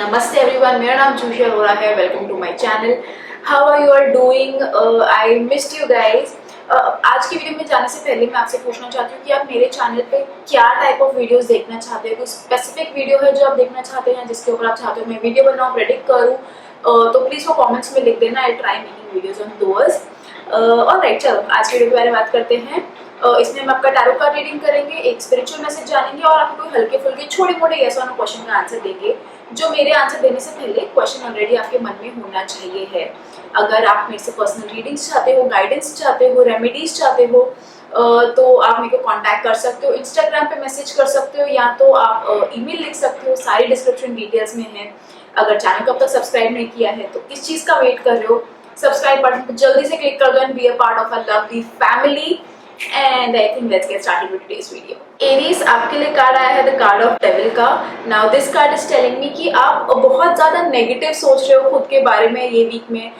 नमस्ते एवरीवन, मेरा नाम जूशी अरोरा है। Welcome to my channel. How are you are doing? I missed you guys. आज की वीडियो में जाने से पहले मैं आपसे पूछना चाहती हूँ कि आप मेरे चैनल पे क्या टाइप ऑफ वीडियोस देखना चाहते हैं। कोई स्पेसिफिक वीडियो है जो आप देखना चाहते हैं, जिसके ऊपर आप चाहते हो मैं वीडियो बनाऊँ, प्रेडिक्ट करूँ, तो प्लीज़ वो कॉमेंट्स में लिख देना। I try making videos on those. Alright, चलो आज की वीडियो के बारे में बात करते हैं। इसमें हम आपका टैरो कार्ड रीडिंग करेंगे, एक स्पिरिचुअल मैसेज जानेंगे और आपको कोई हल्के फुल्के छोटे मोटे यस और नो क्वेश्चन का आंसर देंगे, जो मेरे आंसर देने से पहले क्वेश्चन ऑलरेडी आपके मन में होना चाहिए है। अगर आप मेरे से पर्सनल रीडिंग्स चाहते हो, गाइडेंस चाहते हो, रेमेडीज चाहते हो, तो आप मेरे को कांटेक्ट कर सकते हो, इंस्टाग्राम पे मैसेज कर सकते हो, या तो आप ईमेल लिख सकते हो। सारी डिस्क्रिप्शन डिटेल्स में है। अगर चैनल को अब तक सब्सक्राइब नहीं किया है तो किस चीज़ का वेट कर रहे हो? सब्सक्राइब बटन पर जल्दी से क्लिक कर दो and be a part of a lovely family. And I think let's get started with today's video. Aries, आपके लिए कार्ड आया है द कार्ड ऑफ डेविल का। Now this card is telling me कि आप बहुत ज़्यादा नेगेटिव सोच रहे हो खुद के बारे में ये वीक में।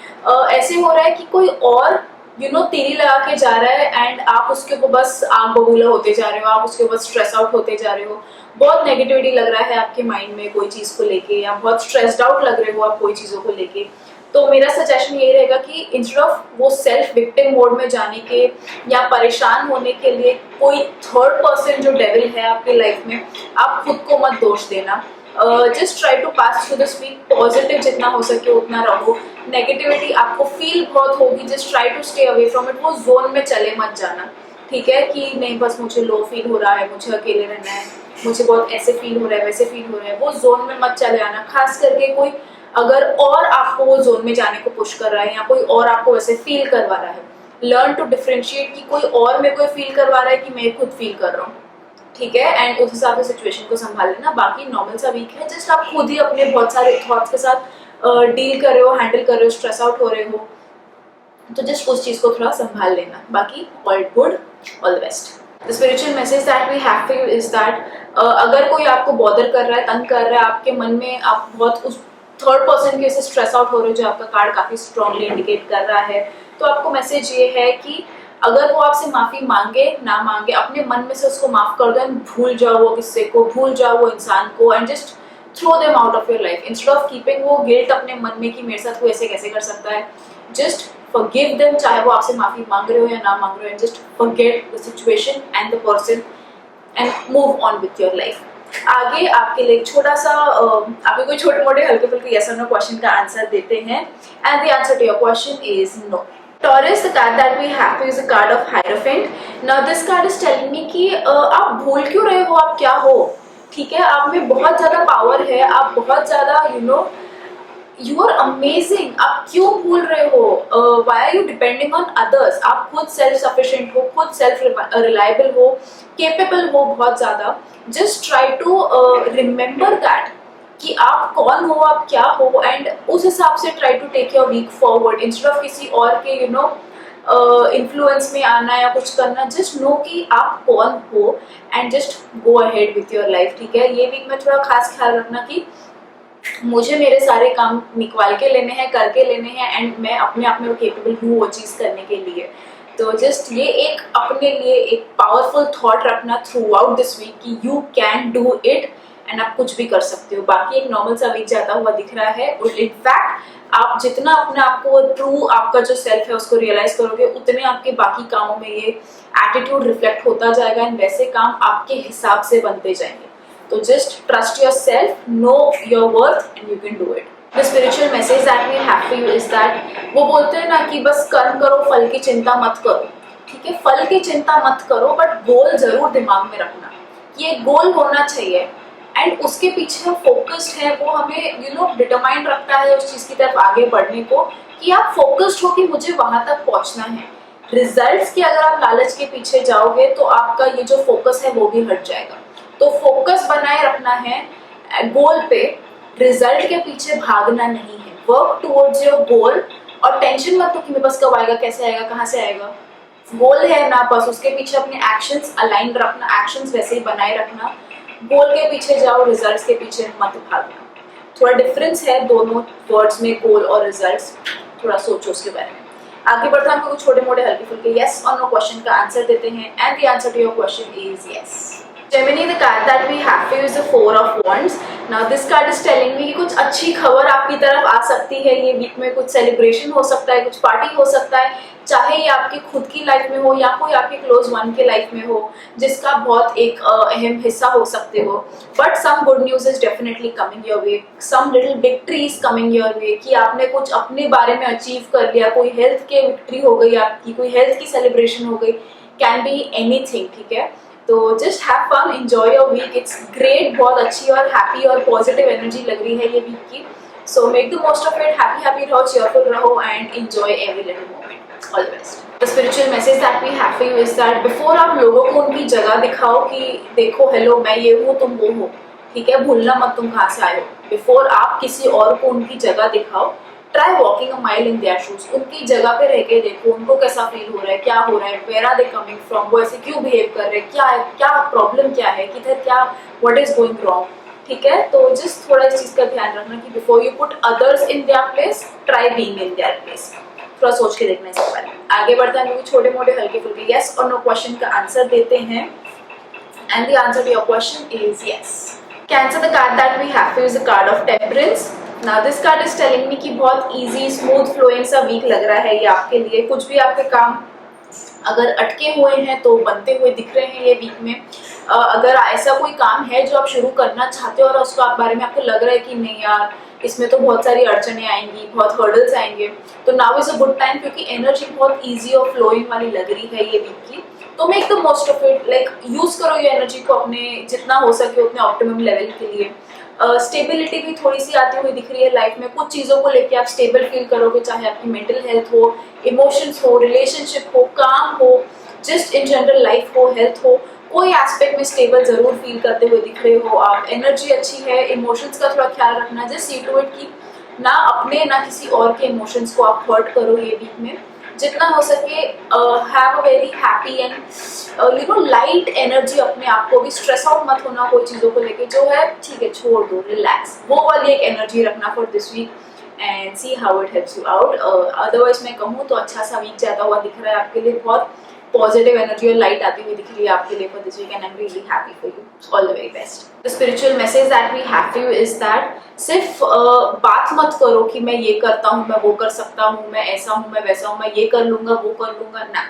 ऐसे हो रहा है कि कोई और तीरी लगा के जा रहा है एंड आप उसके ऊपर बस आग बबूला होते जा रहे हो, आप उसके ऊपर स्ट्रेस आउट होते जा रहे हो। बहुत नेगेटिविटी लग रहा है आपके माइंड में कोई चीज़ को लेके, या बहुत स्ट्रेस्ड आउट लग रहे हो आप कोई चीज़ों को लेके। तो मेरा सजेशन ये रहेगा कि इंस्टेड ऑफ वो सेल्फ विक्टिम मोड में जाने के या परेशान होने के लिए कोई थर्ड पर्सन जो डेविल है आपके लाइफ में, आप खुद को मत दोष देना। Just try to pass through this week positive जितना हो सके उतना रहो। नेगेटिविटी आपको फील बहुत होगी, just try to stay away from it. वो जोन में चले मत जाना, ठीक है? कि नहीं बस मुझे लो फील हो रहा है, मुझे अकेले रहना है, मुझे बहुत ऐसे फील हो रहा है, वैसे फील हो रहा है, वो जोन में मत चले आना। खास करके कोई अगर और आपको वो जोन में जाने को पुश कर रहा है या कोई और आपको वैसे फील करवा रहा है, लर्न टू डिफरेंशिएट कि कोई और मेरे को फील करवा रहा है कि मैं खुद फील कर रहा हूँ, ठीक है? एंड उस हिसाब से सिचुएशन को संभाल लेना। बाकी नॉर्मल सा वीक है, जस्ट आप खुद ही अपने बहुत सारे थॉट्स के साथ डील कर रहे हो, हैंडल कर रहे हो, स्ट्रेस आउट हो रहे हो, तो जस्ट उस चीज़ को थोड़ा संभाल लेना। बाकी all good, all the best. The spiritual message that we have for you is that अगर कोई आपको बॉदर कर रहा है, तंग कर रहा है, आपके मन में आप बहुत उस थर्ड पर्सन के से स्ट्रेस आउट हो रहे हो, जो आपका कार्ड काफी स्ट्रांगली इंडिकेट कर रहा है, तो आपको मैसेज ये है कि अगर वो आपसे माफी मांगे ना मांगे, अपने मन में से उसको माफ कर दो एंड भूल जाओ वो किस्से को, भूल जाओ वो इंसान को, and just throw them out of your life instead of keeping वो गिल्ट अपने मन में कि मेरे साथ कोई ऐसे कैसे कर सकता है। जस्ट फॉरगिव देम, चाहे वो आपसे माफी मांग रहे हो या ना मांग रहे हो, and just forget the situation and the person and move on with your life. आगे आपके लिए छोटा सा आपके कोई छोटे मोटे हल्के फुल्के यस और नो क्वेश्चन का आंसर देते हैं, and the answer to your question is no. Taurus, the card that we have is a card of Hierophant. Now this card is telling me कि आप भूल क्यों रहे हो आप क्या हो, ठीक है? आप में बहुत ज्यादा पावर है, आप बहुत ज्यादा यू आर अमेजिंग। आप क्यों भूल रहे हो? Why are you depending on others? आप खुद सेल्फ सफिशिएंट हो, खुद सेल्फ रिलायबल हो, केपेबल हो बहुत ज्यादा। Just try to remember that कि आप कौन हो, आप क्या हो, एंड उस हिसाब से try to take your week forward instead of किसी और के इन्फ्लुएंस में आना या कुछ करना। जस्ट नो कि आप कौन हो and just go ahead with your life, ठीक है? ये वीक में थोड़ा खास ख्याल रखना कि मुझे मेरे सारे काम निकाल के लेने हैं, करके लेने हैं, एंड मैं अपने आप में केपेबल हूँ वो चीज़ करने के लिए। तो जस्ट ये एक अपने लिए एक पावरफुल थॉट रखना थ्रू आउट दिस वीक कि you can do it and आप कुछ भी कर सकते हो। बाकी एक नॉर्मल सा वीक जाता हुआ दिख रहा है, और इनफैक्ट आप जितना अपने आप को ट्रू आपका जो सेल्फ है उसको रियलाइज करोगे, उतने आपके बाकी कामों में ये एटीट्यूड रिफ्लेक्ट होता जाएगा एंड वैसे काम आपके हिसाब से बनते जाएंगे। तो just trust yourself, know your worth and you can do it. The spiritual message that we have for you is that, वो बोलते हैं ना कि बस कर्म करो, फल की चिंता मत करो, ठीक है? फल की चिंता मत करो, बट गोल जरूर दिमाग में रखना। ये गोल होना चाहिए एंड उसके पीछे हम फोकस्ड है, वो हमें डिटरमाइंड रखता है उस चीज की तरफ आगे बढ़ने को, कि आप फोकस्ड हो कि मुझे वहां तक पहुंचना है। रिजल्ट्स की अगर आप लालच के पीछे जाओगे तो आपका ये जो फोकस है वो भी हट जाएगा। तो फोकस बनाए रखना है गोल पे, रिजल्ट के पीछे भागना नहीं है। वर्क टुवर्ड्स योर गोल, और टेंशन मत लो कि मेरे पास कब आएगा, कैसे आएगा, कहाँ से आएगा। गोल है ना, बस उसके पीछे अपने एक्शंस अलाइन रखना, एक्शंस वैसे ही बनाए रखना। गोल के पीछे जाओ, रिजल्ट्स के पीछे मत भागना। थोड़ा डिफरेंस है दोनों वर्ड्स में, गोल और रिजल्ट्स। थोड़ा सोचो उसके बारे में। आगे बढ़ते हैं, आपको कुछ छोटे मोटे हल्के फुल्के यस और नो क्वेश्चन का आंसर देते हैं, and the answer to your question is yes. Gemini, the card that we have here is the Four of Wands. Now this card is telling me कि कुछ अच्छी खबर आपकी तरफ आ सकती है ये वीक में। कुछ सेलिब्रेशन हो सकता है, कुछ पार्टी हो सकता है, चाहे ये आपकी खुद की लाइफ में हो या कोई आपके क्लोज वन के लाइफ में हो, जिसका बहुत एक अहम हिस्सा हो सकते हो। But some good news is definitely coming your way, some little victory is coming your way, कि आपने कुछ अपने बारे में अचीव कर लिया, कोई हेल्थ के विक्ट्री हो गई आपकी, कोई हेल्थ की सेलिब्रेशन हो गई, कैन बी एनीथिंग, ठीक है। तो just have fun, enjoy your week, it's great. बहुत अच्छी और हैप्पी और पॉजिटिव एनर्जी लग रही है ये वीक की। So make the most of it, happy रहो, चेयरफुल रहो and enjoy every little moment. All the best. The spiritual message that we have for you is that before आप लोगों को उनकी जगह दिखाओ कि देखो हेलो मैं ये हूँ तुम वो हो, ठीक है, भूलना मत तुम कहाँ से आए हो। बिफोर आप किसी और को उनकी जगह दिखाओ, try walking a mile in their shoes, उनकी जगह पे रह के देखो उनको कैसा फील हो रहा है, क्या हो रहा है, where are they coming from, वो ऐसे क्यों बिहेव कर रहे हैं, क्या प्रॉब्लम क्या है, किधर क्या व्हाट इज गोइंग रॉन्ग, ठीक है। तो जस्ट थोड़ा इस चीज का ध्यान रखना कि before you put others in their place, try being in their place. थोड़ा सोच के देखना इसके बारे में। आगे बढ़ते हैं, छोटे मोटे हल्के फुल्के यस और नो क्वेश्चन का आंसर देते हैं। And the answer to your question is yes. Cancer, the card that we have is the card of temperance. Now this card is telling me कि बहुत इजी स्मूथ फ्लोइंग सा week लग रहा है ये आपके लिए। कुछ भी आपके काम अगर अटके हुए हैं तो बनते हुए दिख रहे हैं ये वीक में। अगर ऐसा कोई काम है जो आप शुरू करना चाहते हो और उसको आप बारे में आपको लग रहा है कि नहीं यार इसमें तो बहुत सारी अड़चने आएंगी, बहुत हर्डल्स आएंगे, तो now is a good time, क्योंकि एनर्जी बहुत इजी और फ्लोइंग वाली लग रही है ये वीक की। तो make the most of it, like use करो ये एनर्जी को अपने जितना हो सके उतने ऑप्टिमम लेवल के लिए। स्टेबिलिटी भी थोड़ी सी आती हुई दिख रही है लाइफ में। कुछ चीज़ों को लेके आप स्टेबल फील करोगे, चाहे आपकी मेंटल हेल्थ हो, इमोशंस हो, रिलेशनशिप हो, काम हो, जस्ट इन जनरल लाइफ हो, हेल्थ हो, कोई एस्पेक्ट में स्टेबल जरूर फील करते हुए दिख रहे हो आप। एनर्जी अच्छी है, इमोशंस का थोड़ा ख्याल रखना, जस्ट सी टू इट कि ना अपने ना किसी और के इमोशंस को आप हर्ट करो ये वीक में। जितना हो सके have a very happy and you know light energy अपने आप को भी। स्ट्रेस आउट मत होना कोई चीज़ों को लेके, जो है ठीक है छोड़ दो, रिलैक्स, वो वाली एक एनर्जी रखना for this week and see how it helps you out. Otherwise मैं कहूँ तो अच्छा सा वीक जाता हुआ दिख रहा है आपके लिए, बहुत पॉजिटिव एनर्जी और लाइट आती हुई दिख रही है आपके लिए for this week and I am really happy for you. All the very best. The spiritual message that we have for you is that सिर्फ बात मत करो कि मैं ये करता हूँ, मैं वो कर सकता हूँ, मैं ऐसा हूँ, मैं वैसा हूँ, मैं ये कर लूंगा, वो कर लूंगा, ना,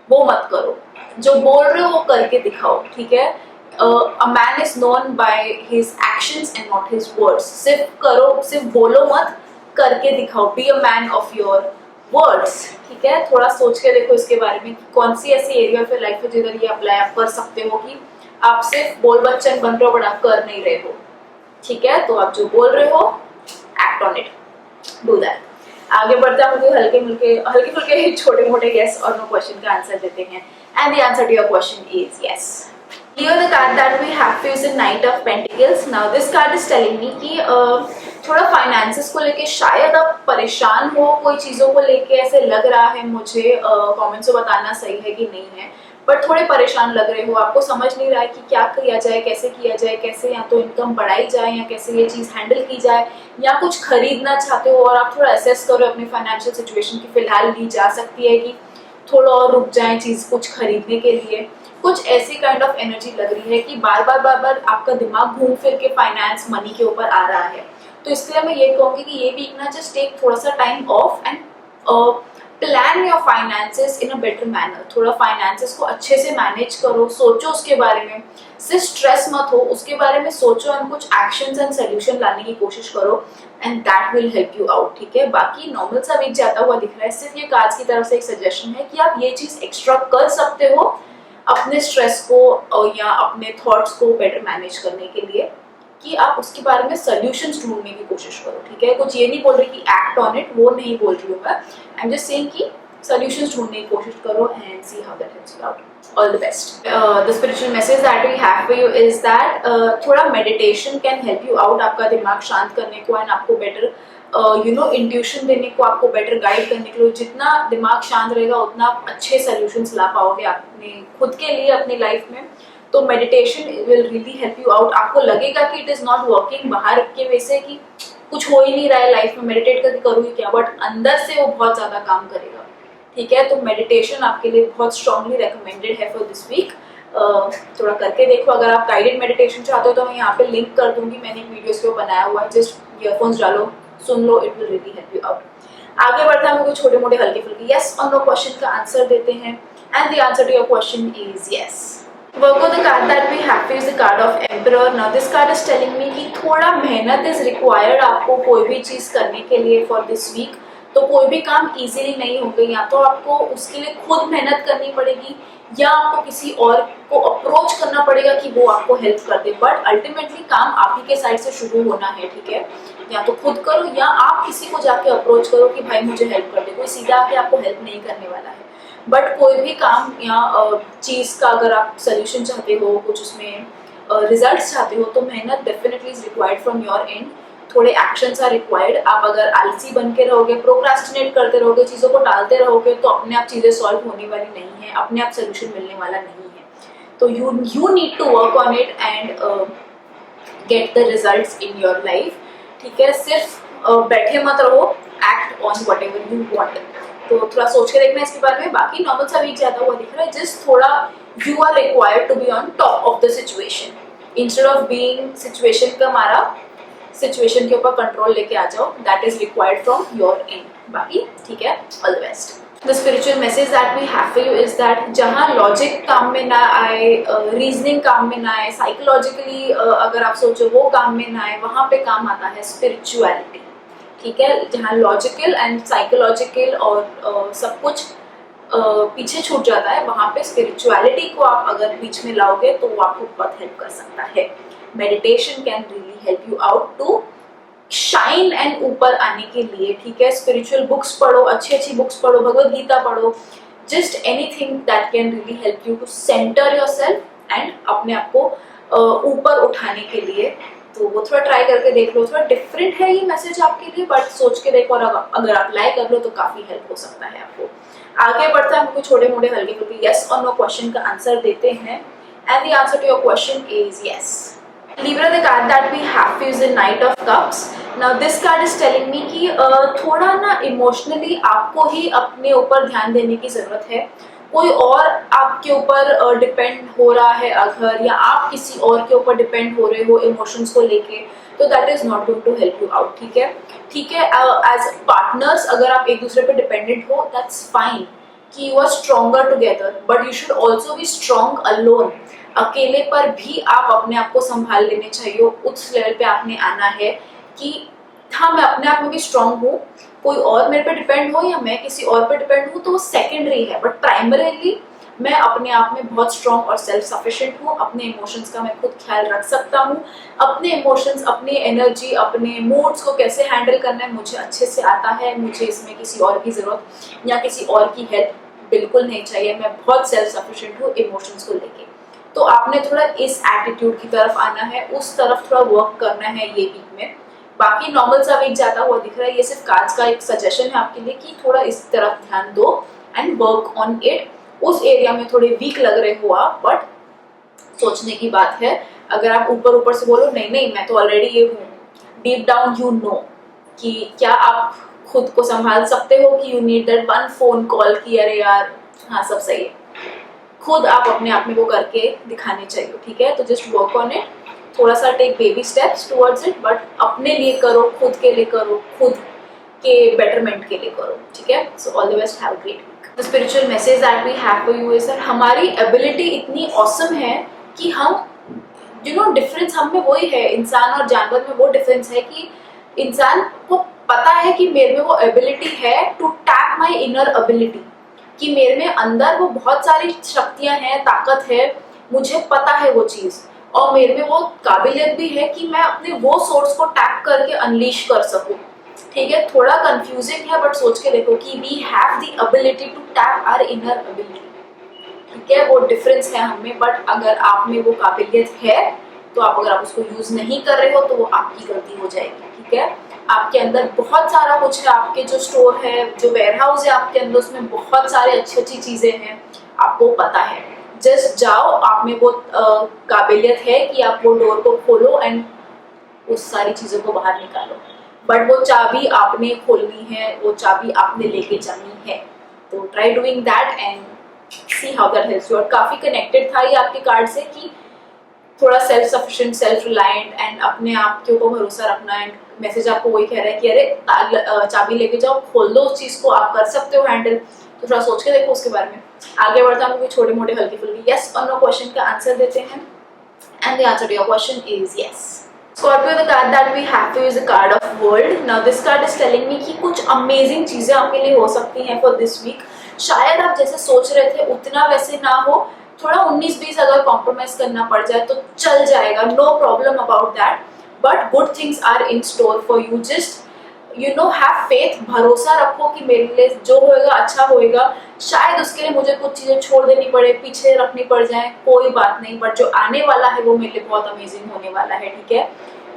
वो मत करो। जो बोल रहे हो वो करके दिखाओ, ठीक है। A man is known by his actions and not his words. सिर्फ करो, सिर्फ बोलो मत, करके दिखाओ। Be a man of your words, ठीक है। थोड़ा सोच के देखो इसके बारे में, कौन सी ऐसी एरिया ऑफ लाइफ है जिधर ये अप्लाई आप कर सकते हो कि आप सिर्फ बोल बच्चन बन रहे हो बट आप कर नहीं रहे हो, ठीक है। तो आप जो बोल रहे हो act on it, do that. आगे बढ़ते हैं, हल्के फुल्के छोटे मोटे यस और नो क्वेश्चन का आंसर देते हैं। And the answer to your question is yes. Here the card that we have is the Knight of Pentacles. Now this card is telling me कि थोड़ा फाइनेंसेस को लेके शायद आप परेशान हो, कोई चीज़ों को लेके ऐसे लग रहा है मुझे, कमेंट्स में बताना सही है कि नहीं है, बट थोड़े परेशान लग रहे हो, आपको समझ नहीं रहा है कि क्या किया जाए, कैसे किया जाए, कैसे या तो इनकम बढ़ाई जाए या कैसे ये चीज़ हैंडल की जाए, या कुछ खरीदना चाहते हो और आप थोड़ा असेस करो अपनी फाइनेंशियल सिचुएशन की फिलहाल ली जा सकती है कि थोड़ा और रुक जाए चीज़ कुछ खरीदने के लिए। कुछ ऐसी काइंड ऑफ एनर्जी लग रही है कि बार बार आपका दिमाग घूम फिर के फाइनेंस मनी के ऊपर आ रहा है। तो इसलिए मैं ये कहूँगी कि ये वीक ना जस्ट टेक थोड़ा सा time of and plan your finances in a better manner. थोड़ा फाइनेंसेस को अच्छे से मैनेज करो, सोचो उसके बारे में, सिर्फ स्ट्रेस मत हो, उसके बारे में सोचो एंड कुछ एक्शंस एंड सोल्यूशन लाने की कोशिश करो and that will help you out, ठीक है। बाकी नॉर्मल सा वीक जाता हुआ दिख रहा है। सिर्फ ये कार्ड्स की तरफ से एक सजेशन है कि आप ये चीज़ एक्स्ट्रा कर सकते हो अपने स्ट्रेस को या अपने थॉट्स को बेटर मैनेज करने के लिए, कि आप उसके बारे में सॉल्यूशंस ढूंढने की कोशिश करो, ठीक है। कुछ ये नहीं बोल रही कि एक्ट ऑन इट, वो नहीं बोल रही हूँ मैं, आई एम जस्ट सेइंग कि सॉल्यूशंस ढूंढने की कोशिश करो and see how that helps you out. All the best. The spiritual message that we have for you is that थोड़ा meditation can help you out, आपका दिमाग शांत करने को एंड आपको बेटर यू नो इंट्यूशन देने को, आपको बेटर गाइड करने के लिए। जितना दिमाग शांत रहेगा उतना आप अच्छे सॉल्यूशंस ला पाओगे अपने खुद के लिए, अपनी लाइफ में। तो meditation will really help you out. आपको लगेगा कि इट इज नॉट वर्किंग बाहर के वैसे कि कुछ हो ही नहीं रहा है लाइफ में, मेडिटेट करके करूँगी क्या, बट अंदर से वो बहुत ज़्यादा काम करेगा, ठीक है। तो मेडिटेशन आपके लिए बहुत स्ट्रांगली रेकमेंडेड है फॉर दिस वीक। थोड़ा करके देखो। अगर आप गाइडेड मेडिटेशन चाहते हो तो मैं यहाँ पे लिंक कर दूंगी, मैंने एक वीडियो इसके ऊपर बनाया हुआ है, जस्ट ईयरफोन्स डालो, सुन लो, it will really help you out. आगे बढ़ते हैं, हम कोई छोटे मोटे हल्के फुल्के यस और नो क्वेश्चन का आंसर देते हैं, and the answer to your question is yes. Virgo, the card that we have is the card of Emperor. Now this card is telling me कि थोड़ा मेहनत is required आपको कोई भी चीज़ करने के लिए for this week। तो कोई भी काम इजीली नहीं होगा, या तो आपको उसके लिए खुद मेहनत करनी पड़ेगी या आपको किसी और को अप्रोच करना पड़ेगा कि वो आपको हेल्प कर दे, बट अल्टीमेटली काम आप ही के साइड से शुरू होना है, ठीक है। या तो खुद करो या आप किसी को जाके अप्रोच करो कि भाई मुझे हेल्प कर दे, कोई सीधा आके आपको हेल्प नहीं करने वाला है। बट कोई भी काम या चीज़ का अगर आप सोल्यूशन चाहते हो, कुछ उसमें रिजल्ट्स चाहते हो, तो मेहनत definitely is required from your and. थोड़े एक्शंस आर रिक्वायर्ड। आप अगर आलसी बन के रहोगे, प्रोक्रास्टिनेट करते रहोगे, चीज़ों को टालते रहोगे, तो अपने आप चीज़ें सॉल्व होने वाली नहीं है, अपने आप सोल्यूशन मिलने वाला नहीं है। तो you need to work on it and get the results in your life, ठीक है। सिर्फ बैठे मत रहो, act on whatever you want. तो थोड़ा सोच के देखना इसके बारे में। बाकी नॉर्मल सा वीक जाता हुआ दिख रहा है, जस्ट थोड़ा you are required to be on top of the situation instead of being situation का मारा, सिचुएशन के ऊपर कंट्रोल लेके आ जाओ, that is required from your end. बाकी ठीक है, all the best. The spiritual message that we have for you is that जहाँ लॉजिक काम में ना आए, रीजनिंग काम में ना आए, साइकोलॉजिकली अगर आप सोचो वो काम में ना आए, वहाँ पे काम आता है स्पिरिचुअलिटी, ठीक है। जहाँ लॉजिकल एंड साइकोलॉजिकल और सब कुछ पीछे छूट जाता है, वहाँ पे स्पिरिचुअलिटी को आप अगर बीच में लाओगे तो वो आपको बहुत हेल्प कर सकता है। Meditation can really help you out to shine and ऊपर आने के लिए, ठीक है। स्पिरिचुअल बुक्स पढ़ो, अच्छी अच्छी बुक्स पढ़ो, भगवद गीता पढ़ो, just anything that can really help you to centre yourself and अपने आप को ऊपर उठाने के लिए। तो वो थोड़ा ट्राई करके देख लो। थोड़ा डिफरेंट है ये मैसेज आपके लिए, बट सोच के देखो, और अगर अप्लाई कर लो तो काफी हेल्प हो सकता है आपको। आगे बढ़ता है, हमको छोटे मोटे हल्के फुल्के यस और नो क्वेश्चन का आंसर देते हैं, and the answer to your question is yes. Libra, the card that we have is the Knight of Cups. Now this card is telling me कि थोड़ा ना इमोशनली आपको ही अपने ऊपर ध्यान देने की जरूरत है। कोई और आपके ऊपर डिपेंड हो रहा है अगर, या आप किसी और के ऊपर डिपेंड हो रहे हो इमोशंस को लेके, तो that is not going to help you out, ठीक है। ठीक है, एज पार्टनर्स अगर आप एक दूसरे पे डिपेंडेंट हो, दैट्स फाइन कि you are stronger together, but you should also be strong alone. अकेले पर भी आप अपने आप को संभाल लेने चाहिए। उस लेवल पे आपने आना है कि हाँ, मैं अपने आप में भी स्ट्रांग हूँ, कोई और मेरे पे डिपेंड हो या मैं किसी और पे डिपेंड हूँ तो वो सेकेंडरी है, बट प्राइमरीली मैं अपने आप में बहुत स्ट्रांग और सेल्फ सफिशिएंट हूँ। अपने इमोशंस का मैं खुद ख्याल रख सकता हूँ। अपने इमोशंस, अपनी एनर्जी, अपने मूड्स को कैसे हैंडल करना है मुझे अच्छे से आता है। मुझे इसमें किसी और की जरूरत या किसी और की हेल्प बिल्कुल नहीं चाहिए। मैं बहुत सेल्फ सफिशिएंट हूँ इमोशंस को लेके। तो आपने थोड़ा इस एटीट्यूड की तरफ आना है, उस तरफ थोड़ा वर्क करना है ये वीक में। बाकी नॉर्मल सा वीक जाता हुआ दिख रहा है, ये सिर्फ कार्ड्स का एक सजेशन है आपके लिए कि थोड़ा इस तरफ ध्यान दो एंड वर्क ऑन इट। उस एरिया में थोड़े वीक लग रहे हो आप, बट सोचने की बात है। अगर आप ऊपर ऊपर से बोलो नहीं नहीं मैं तो ऑलरेडी ये हूँ, डीप डाउन यू नो कि क्या आप खुद को संभाल सकते हो कि you need that one phone call कि अरे यार हाँ सब सही है। खुद आप अपने आप में वो करके दिखाने चाहिए, ठीक है। तो जस्ट वर्क ऑन इट, थोड़ा सा take baby steps towards it, but अपने लिए करो, खुद के लिए करो, खुद के बेटरमेंट के लिए करो, ठीक है। So all the best, have a great week. The spiritual message that we have for you is sir, हमारी एबिलिटी इतनी ऑसम है कि हम डिफरेंस हम में वही है, इंसान और जानवर में वो डिफरेंस है कि इंसान को पता है कि मेरे में वो एबिलिटी है to tap my inner ability, कि मेरे में अंदर वो बहुत सारी शक्तियां हैं, ताकत है, मुझे पता है वो चीज, और मेरे में वो काबिलियत भी है कि मैं अपने वो सोर्स को टैप करके अनलीश कर सकूं, ठीक है। थोड़ा कंफ्यूजिंग है, बट सोच के देखो कि we have the ability to tap our inner ability, ठीक है। वो डिफरेंस है हमें, बट अगर आप में वो काबिलियत है तो आप अगर आप उसको यूज नहीं कर रहे हो तो वो आपकी गलती हो जाएगी, ठीक है। आपके अंदर बहुत सारा कुछ है, आपके जो स्टोर है, जो वेयरहाउस है आपके अंदर, उसमें बहुत सारे अच्छी अच्छी चीजें हैं, आपको पता है। जस्ट जाओ, आप में वो काबिलियत है कि आप वो डोर को खोलो एंड उस सारी चीजों को बाहर निकालो, बट वो चाबी आपने खोलनी है, वो चाबी आपने लेके जानी है। तो try doing that and see how that helps you. और काफ़ी कनेक्टेड था ये आपके कार्ड से कि थोड़ा self sufficient, self reliant and अपने आप के ऊपर भरोसा रखना। एंड मैसेज आपको वही कह रहा है कि अरे चाबी लेके जाओ, खोल दो उस चीज़ को, आप कर सकते हो हैंडल। तो थोड़ा सोच के देखो उसके बारे में। आगे बढ़ता हम छोटे मोटे हल्के फुल्के यस और नो क्वेश्चन का आंसर देते हैं। And the answer to your question is yes. Scorpio, the card that we have to is a card of world. Now this card is telling me कि कुछ अमेजिंग चीजें आपके लिए हो सकती हैं for this week। शायद आप जैसे सोच रहे थे उतना वैसे ना हो, थोड़ा 19-20 अगर कॉम्प्रोमाइज करना पड़ जाए तो चल जाएगा, no problem about that. But good things are in store for you. Just you know have faith, भरोसा रखो कि मेरे लिए जो होएगा अच्छा होएगा। शायद उसके लिए मुझे कुछ चीजें छोड़ देनी पड़े, पीछे रखनी पड़ जाए, कोई बात नहीं, बट जो आने वाला है वो मेरे लिए बहुत अमेजिंग होने वाला है, ठीक है।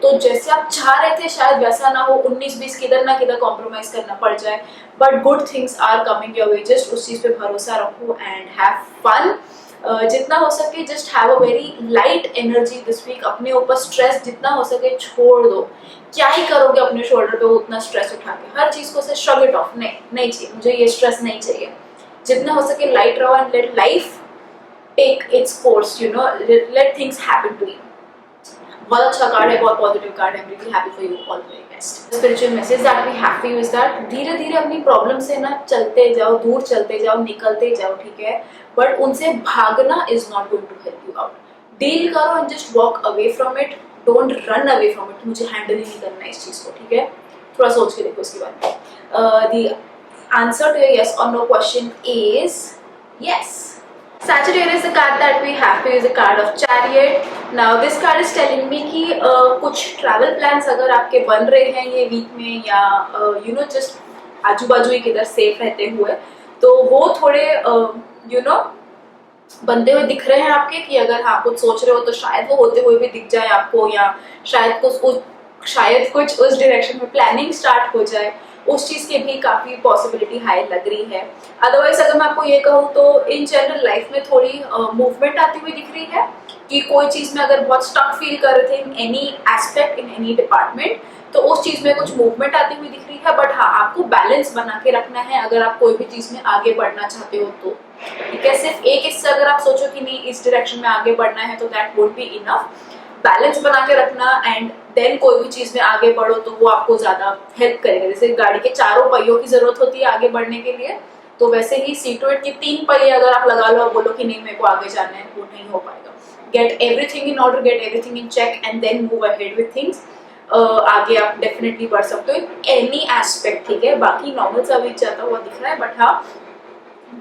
तो जैसे आप चाह रहे थे शायद वैसा ना हो, 19-20 किधर ना किधर कॉम्प्रोमाइज करना पड़ जाए, but good things are coming your way. Just उस चीज पे भरोसा रखो एंड हैव फन। जितना हो सके just have a very light energy this week. अपने ऊपर स्ट्रेस जितना हो सके छोड़ दो। क्या ही करोगे अपने शोल्डर पे उतना स्ट्रेस उठा के, हर चीज को से श्रग इट ऑफ। नहीं चाहिए मुझे ये स्ट्रेस, नहीं चाहिए। जितना हो सके लाइट रहो and let life take its course, you know, let things happen to you. बहुत अच्छा कार्ड है, बहुत पॉजिटिव कार्ड है। I am really happy for you, all the very best. Spiritual message that we have for you is that धीरे धीरे अपनी problem से ना चलते जाओ, दूर चलते जाओ, निकलते जाओ, ठीक है। बट उनसे भागना is not going to help you out. Deal करो and just walk away from it, don't run away from it. मुझे हैंडल ही नहीं करना है इस चीज को, ठीक है। थोड़ा सोच के देखो इसके बारे में। The answer to yes or no question is yes. Sagittarius, the card that we have here is a card of Chariot. Now this card is telling me कि कुछ ट्रैवल प्लान्स अगर आपके बन रहे हैं ये वीक में, या यू नो जस्ट आजू बाजू ही किधर सेफ रहते हुए, तो वो थोड़े यू नो बनते हुए दिख रहे हैं आपके। कि अगर हाँ कुछ सोच रहे हो तो शायद वो होते हुए भी दिख जाए आपको, या शायद कुछ उस डायरेक्शन में प्लानिंग स्टार्ट हो जाए। उस चीज की भी काफी पॉसिबिलिटी हाई लग रही है। अदरवाइज अगर मैं आपको ये कहूँ तो इन जनरल लाइफ में थोड़ी मूवमेंट आती हुई दिख रही है कि कोई चीज में अगर बहुत स्टक फील कर रहे थे in any aspect, in any department, तो उस चीज में कुछ मूवमेंट आती हुई दिख रही है। बट हाँ आपको बैलेंस बना के रखना है अगर आप कोई भी चीज में आगे बढ़ना चाहते हो तो, ठीक है। सिर्फ एक हिस्सा अगर आप सोचो कि नहीं इस डायरेक्शन में आगे बढ़ना है तो that would be enough. Balance बना के रखना एंड देन कोई भी चीज में आगे बढ़ो तो वो आपको ज्यादा हेल्प करेगा। जैसे गाड़ी के चारों पहियों की जरूरत होती है आगे बढ़ने के लिए, तो वैसे ही सी टू इट की 3 पहिए अगर आप लगा लो और बोलो कि नहीं मेरे को आगे जाना है, वो नहीं हो पाएगा। Get everything in order, get everything in check and then move ahead with things. आगे आप डेफिनेटली बढ़ सकते हो इन एनी एस्पेक्ट, ठीक है। बाकी नॉर्मल सा वीक जाता हुआ दिख रहा है, बट हाँ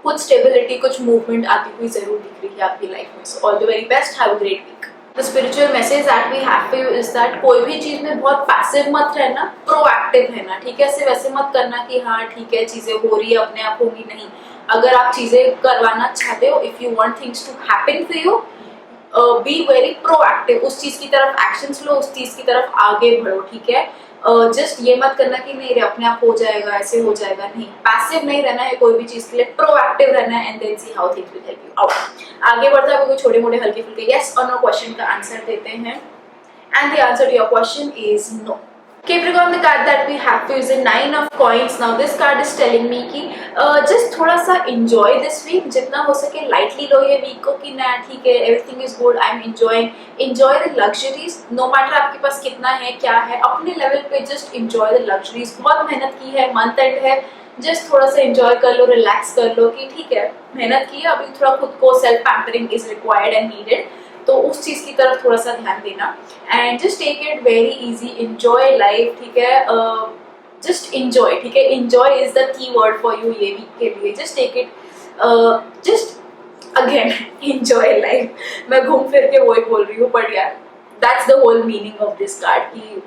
कुछ स्टेबिलिटी, कुछ मूवमेंट आती हुई जरूर दिख रही है आपकी लाइफ में। So all the very best, have a great week. The spiritual message that we have for you is that कोई भी चीज में बहुत पैसिव मत रहना, प्रोएक्टिव रहना, ठीक है। सिर्फ ऐसे मत करना कि हाँ ठीक है चीजें हो रही है अपने आप होंगी, नहीं। अगर आप चीजें करवाना चाहते हो, if you want things to happen for you, be very proactive. उस चीज की तरफ एक्शंस लो, उस चीज की तरफ आगे बढ़ो, ठीक है। जस्ट ये मत करना कि नहीं रे अपने आप हो जाएगा, ऐसे हो जाएगा, नहीं। पैसिव नहीं रहना है कोई भी चीज के लिए, प्रोएक्टिव रहना है and then see how things will help you out. आगे बढ़ता है कोई छोटे मोटे हल्के फुल्के यस और नो क्वेश्चन का आंसर देते हैं। And the answer to your question is no. Capricorn, the card that we have to is a 9 of coins. Now this card is telling me कि just थोड़ा सा enjoy this week, जितना हो सके lightly लो ये week को कि ना ठीक है everything is good, I'm enjoy the luxuries, no matter आपके पास कितना है क्या है, अपने level पे just enjoy the luxuries। बहुत मेहनत की है, month end है, just थोड़ा सा enjoy कर लो, relax कर लो कि ठीक है मेहनत की है, अभी थोड़ा खुद को self pampering is required and needed, तो उस चीज की तरफ थोड़ा सा ध्यान देना and just take it very easy, enjoy life, ठीक है। जस्ट एंजॉय, ठीक है। Enjoy is the key word for you ये वीक के लिए। Just take it, just again enjoy life. मैं घूम फिर के वही बोल रही हूँ, बट यार that's the whole meaning of this card कि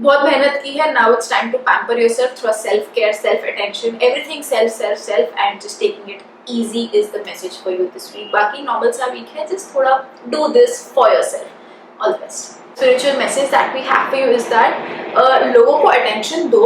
बहुत मेहनत की है, now it's time to pamper yourself, थोड़ा self care, self attention, everything self and just taking it easy is the message for you this week. बाकी normal सा week है, just थोड़ा do this for yourself. All the best. Spiritual message that we have for you is that लोगों को attention दो,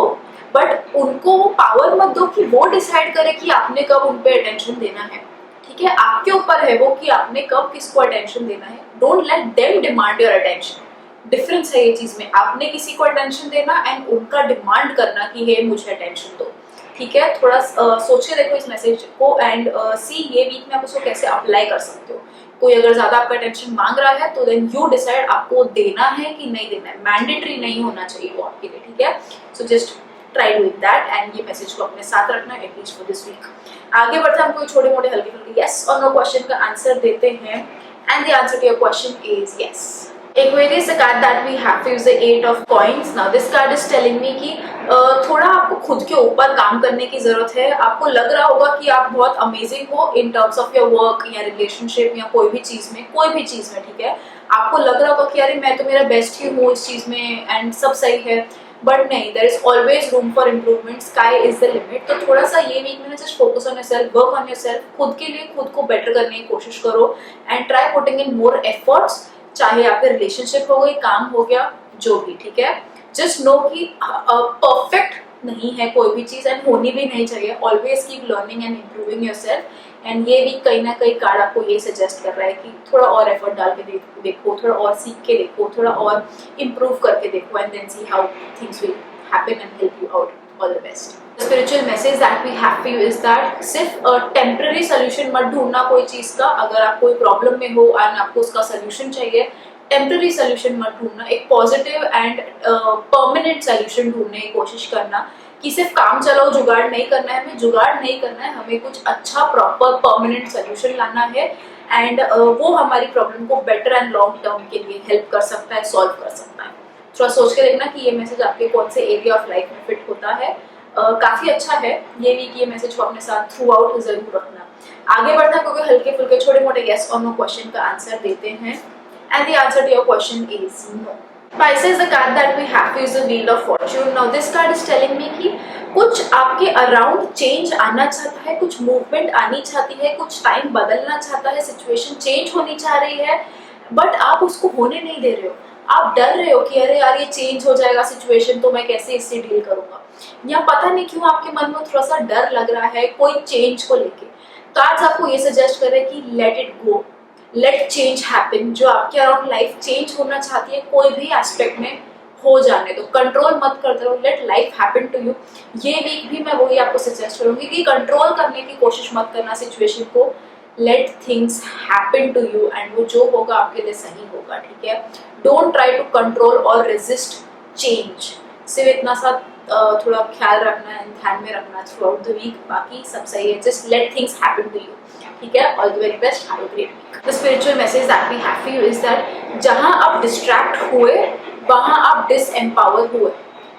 but उनको वो power मत दो कि वो डिसाइड करे कि आपने कब उन पे attention देना है, ठीक है। आपके ऊपर है वो कि आपने कब किसको attention देना है। Don't let them demand your attention. Difference है ये चीज में, आपने किसी को अटेंशन देना एंड उनका डिमांड करना कि हे मुझे अटेंशन दो। ठीक है, थोड़ा सोच के देखो इस मैसेज को एंड सी ये वीक में आप उसको कैसे अप्लाई कर सकते हो। कोई अगर ज्यादा आपका अटेंशन मांग रहा है तो देन यू डिसाइड आपको देना है कि नहीं देना है। मैंडेटरी नहीं होना चाहिए वो आपके लिए, ठीक है। So just try doing that and ये मैसेज को अपने साथ रखना एटलीस्ट फॉर दिस वीक। आगे बढ़ते हम कोई छोटे मोटे हल्के फुल्के यस और नो क्वेश्चन का आंसर देते हैं and the answer to your question is yes. Aquarius, the card that we have is the 8 of coins. Now this card is telling me कि थोड़ा आपको खुद के ऊपर काम करने की जरूरत है। आपको लग रहा होगा कि आप बहुत अमेजिंग हो in terms of your work या रिलेशनशिप या कोई भी चीज में, ठीक है। आपको लग रहा होगा कि अरे मैं तो मेरा बेस्ट ही हूँ इस चीज में एंड सब सही है, बट नहीं, there is always room for improvement, sky is the limit. तो थोड़ा सा ये वीक में ना just focus on yourself, work on yourself, खुद के लिए खुद को बेटर करने की कोशिश करो and try putting in more efforts, चाहे आपके रिलेशनशिप हो गई, काम हो गया, जो भी, ठीक है। जस्ट नो कि परफेक्ट नहीं है कोई भी चीज एंड होनी भी नहीं चाहिए। Always keep learning and improving yourself and ये वीक कहीं ना कहीं कार्ड आपको ये सजेस्ट कर रहा है कि थोड़ा और एफर्ट डाल के देखो, थोड़ा और सीख के देखो, थोड़ा और इम्प्रूव करके देखो and then see how things will happen and help you out. All the best. The spiritual message that we have for you is that सिर्फ टेम्पररी सोल्यूशन मत ढूंढना कोई चीज का। अगर आप कोई प्रॉब्लम में हो एंड आपको उसका सोल्यूशन चाहिए, टेम्पररी सोल्यूशन मत ढूंढना, एक पॉजिटिव एंड परमानेंट सोल्यूशन ढूंढने की कोशिश करना कि सिर्फ काम चलाओ जुगाड़ नहीं करना है, हमें जुगाड़ नहीं करना है, हमें कुछ अच्छा प्रॉपर परमानेंट सोल्यूशन लाना है एंड वो हमारी प्रॉब्लम को बेटर एंड लॉन्ग टर्म के लिए हेल्प कर सकता है, सॉल्व कर सकता है। थोड़ा सोच के देखना कि ये मैसेज आपके कौन से एरिया ऑफ लाइफ में फिट होता है। काफी अच्छा है ये वीक, ये मैसेज को अपने साथ थ्रू आउट जरूर रखना। आगे बढ़ना क्योंकि हल्के फुल्के छोटे मोटे यस और नो क्वेश्चन का आंसर देते हैं and the answer to your question is no. Pisces, the card that we have is the Wheel of Fortune. Now this card is telling me कि कुछ आपके अराउंड चेंज आना चाहता है, कुछ मूवमेंट आनी चाहती है, कुछ टाइम बदलना चाहता है, सिचुएशन चेंज होनी चाह रही है, बट आप उसको होने नहीं दे रहे हो। आप डर रहे हो कि अरे यार ये चेंज हो जाएगा सिचुएशन तो मैं कैसे इससे डील करूंगा, या पता नहीं क्यों आपके मन में थोड़ा सा डर लग रहा है कोई चेंज को लेके। कार्ड्स आपको ये सजेस्ट कर रहे हैं कि let it go, let change happen. जो आपके अराउंड लाइफ चेंज होना चाहती है कोई भी एस्पेक्ट में, हो जाने दो, कंट्रोल मत करते रहो, let life happen to you. ये वीक भी मैं वही आपको सजेस्ट करूंगी कि कंट्रोल करने की कोशिश मत करना सिचुएशन को, let things happen to you and वो जो होगा आपके लिए सही होगा, ठीक है। डोंट ट्राई टू कंट्रोल और रेजिस्ट चेंज, सिर्फ इतना सा थोड़ा ख्याल रखना है, ध्यान में रखना थ्रू आउट द वीक, बाकी सब सही है। Just let things happen to you, ठीक है। All the very best, have a great week. The spiritual message that we have for you is that जहां आप डिस्ट्रैक्ट हुए वहां आप डिसएम्पावर हुए,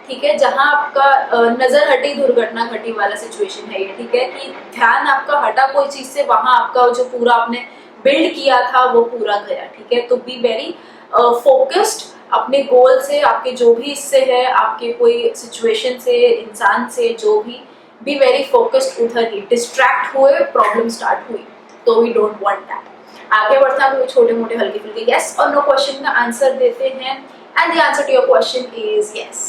ठीक है। जहां आपका नजर हटी, दुर्घटना घटी वाला सिचुएशन है ये, ठीक है, कि ध्यान आपका हटा कोई चीज से, वहां आपका जो पूरा आपने बिल्ड किया था वो पूरा गया, ठीक है। तो बी वेरी फोकस्ड अपने गोल से, आपके जो भी इससे है, आपके कोई सिचुएशन से, इंसान से, जो भी, बी वेरी फोकस्ड उधर ही। डिस्ट्रैक्ट हुए, प्रॉब्लम स्टार्ट हुई, तो वी डोंट वांट दैट। आगे बढ़ता है छोटे मोटे हल्के फुल्के यस और नो क्वेश्चन का आंसर देते हैं and the answer to your question is yes.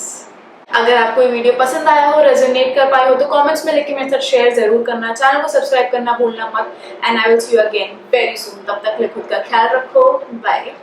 अगर आपको ये वीडियो पसंद आया हो, रेजोनेट कर पाए हो, तो कमेंट्स में लिख के मेरे साथ शेयर जरूर करना, चैनल को सब्सक्राइब करना भूलना मत and I will see you again very soon. तब तक खुद का ख्याल रखो, बाय।